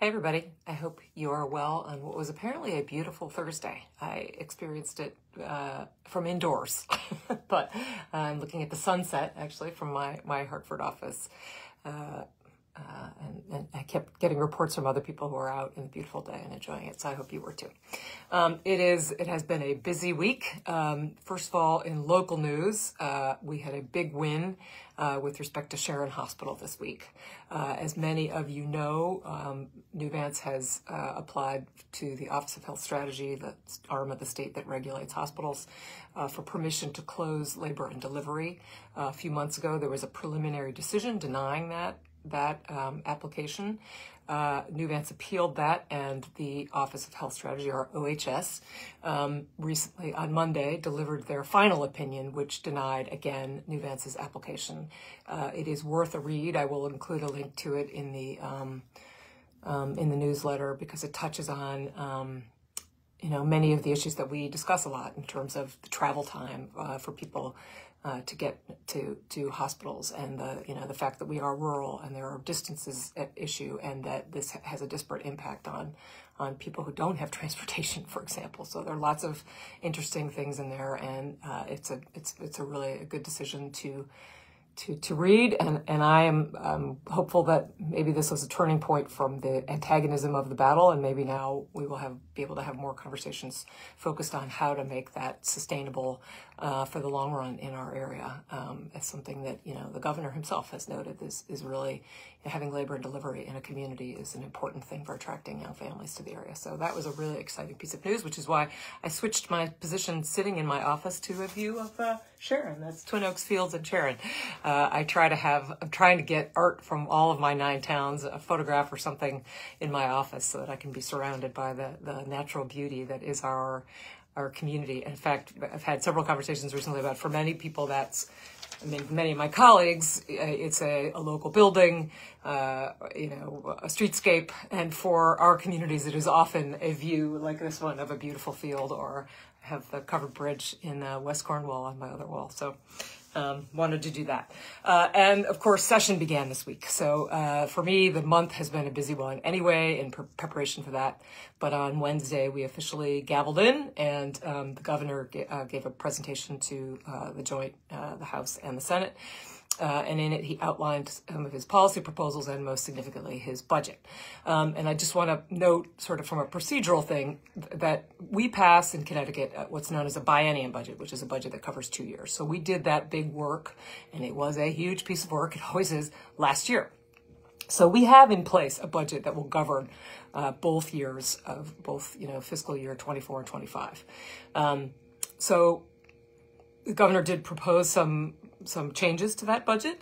Hey everybody, I hope you are well on what was apparently a beautiful Thursday. I experienced it from indoors, but I'm looking at the sunset actually from my Hartford office. And I kept getting reports from other people who are out in a beautiful day and enjoying it, so I hope you were too. It has been a busy week. First of all, in local news, we had a big win with respect to Sharon Hospital this week. As many of you know, Nuvance has applied to the Office of Health Strategy, the arm of the state that regulates hospitals, for permission to close labor and delivery. A few months ago, there was a preliminary decision denying that application. Nuvance appealed that, and the Office of Health Strategy, or OHS, recently on Monday delivered their final opinion, which denied again Nuvance's application. It is worth a read. I will include a link to it in the newsletter because it touches on many of the issues that we discuss a lot in terms of the travel time for people to get to hospitals, and the fact that we are rural and there are distances at issue, and that this has a disparate impact on people who don't have transportation, for example. So there are lots of interesting things in there, and it's a really a good decision to read, and I am hopeful that maybe this was a turning point from the antagonism of the battle, and maybe now we will be able to have more conversations focused on how to make that sustainable for the long run in our area. As something that the governor himself has noted is really having labor and delivery in a community is an important thing for attracting young families to the area. So that was a really exciting piece of news, which is why I switched my position sitting in my office to a view of Sharon. That's Twin Oaks Fields and Sharon. I'm trying to get art from all of my 9 towns, a photograph or something in my office so that I can be surrounded by the natural beauty that is our community. In fact, I've had several conversations recently about, for many people, many of my colleagues, it's a local building, a streetscape, and for our communities, it is often a view like this one of a beautiful field, or I have the covered bridge in West Cornwall on my other wall. So wanted to do that. And of course, session began this week. So for me, the month has been a busy one anyway in preparation for that. But on Wednesday, we officially gavelled in, and the governor gave a presentation to the House and the Senate. And in it, he outlined some of his policy proposals and, most significantly, his budget. And I just want to note, sort of from a procedural thing, that we pass in Connecticut what's known as a biennium budget, which is a budget that covers 2 years. So we did that big work, and it was a huge piece of work. It always is, last year. So we have in place a budget that will govern both years of fiscal year 24 and 25. So the governor did propose some changes to that budget,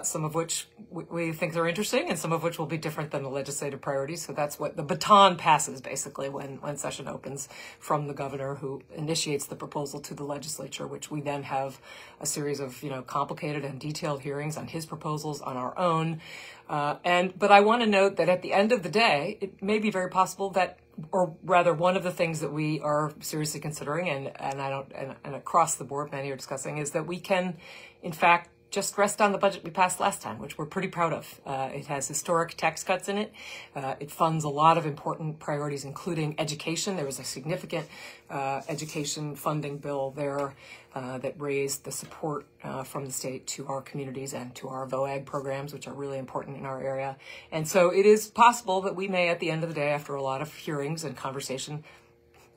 some of which we think are interesting, and some of which will be different than the legislative priorities. So that's what the baton passes, basically, when session opens, from the governor, who initiates the proposal to the legislature, which we then have a series of complicated and detailed hearings on his proposals, on our own. But I want to note that at the end of the day, it may be very possible that, or rather, one of the things that we are seriously considering, and across the board many are discussing, is that we can, in fact, just rest on the budget we passed last time, which we're pretty proud of. It has historic tax cuts in it. It funds a lot of important priorities, including education. There was a significant education funding bill there that raised the support from the state to our communities and to our VOAG programs, which are really important in our area. And so it is possible that we may, at the end of the day, after a lot of hearings and conversation,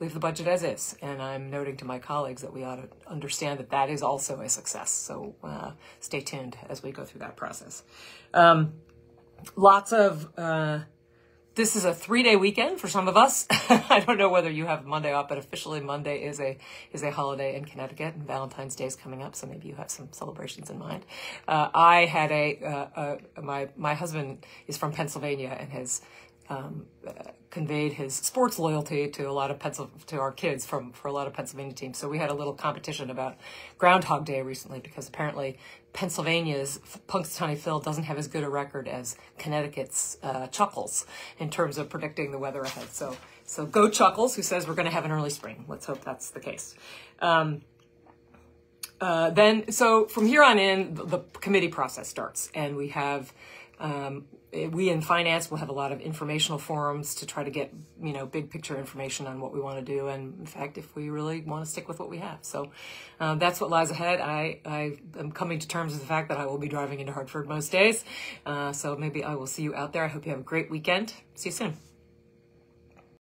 leave the budget as is. And I'm noting to my colleagues that we ought to understand that that is also a success. So stay tuned as we go through that process. This is a 3-day weekend for some of us. I don't know whether you have Monday off, but officially Monday is a holiday in Connecticut, and Valentine's Day is coming up, so maybe you have some celebrations in mind. I had my husband is from Pennsylvania and has conveyed his sports loyalty to our kids for a lot of Pennsylvania teams. So we had a little competition about Groundhog Day recently, because apparently Pennsylvania's Punxsutawney Phil doesn't have as good a record as Connecticut's Chuckles in terms of predicting the weather ahead. So go Chuckles, who says we're going to have an early spring. Let's hope that's the case. So from here on in, the committee process starts, and we have we in finance will have a lot of informational forums to try to get, big picture information on what we want to do. And in fact, if we really want to stick with what we have. So that's what lies ahead. I am coming to terms with the fact that I will be driving into Hartford most days. So maybe I will see you out there. I hope you have a great weekend. See you soon.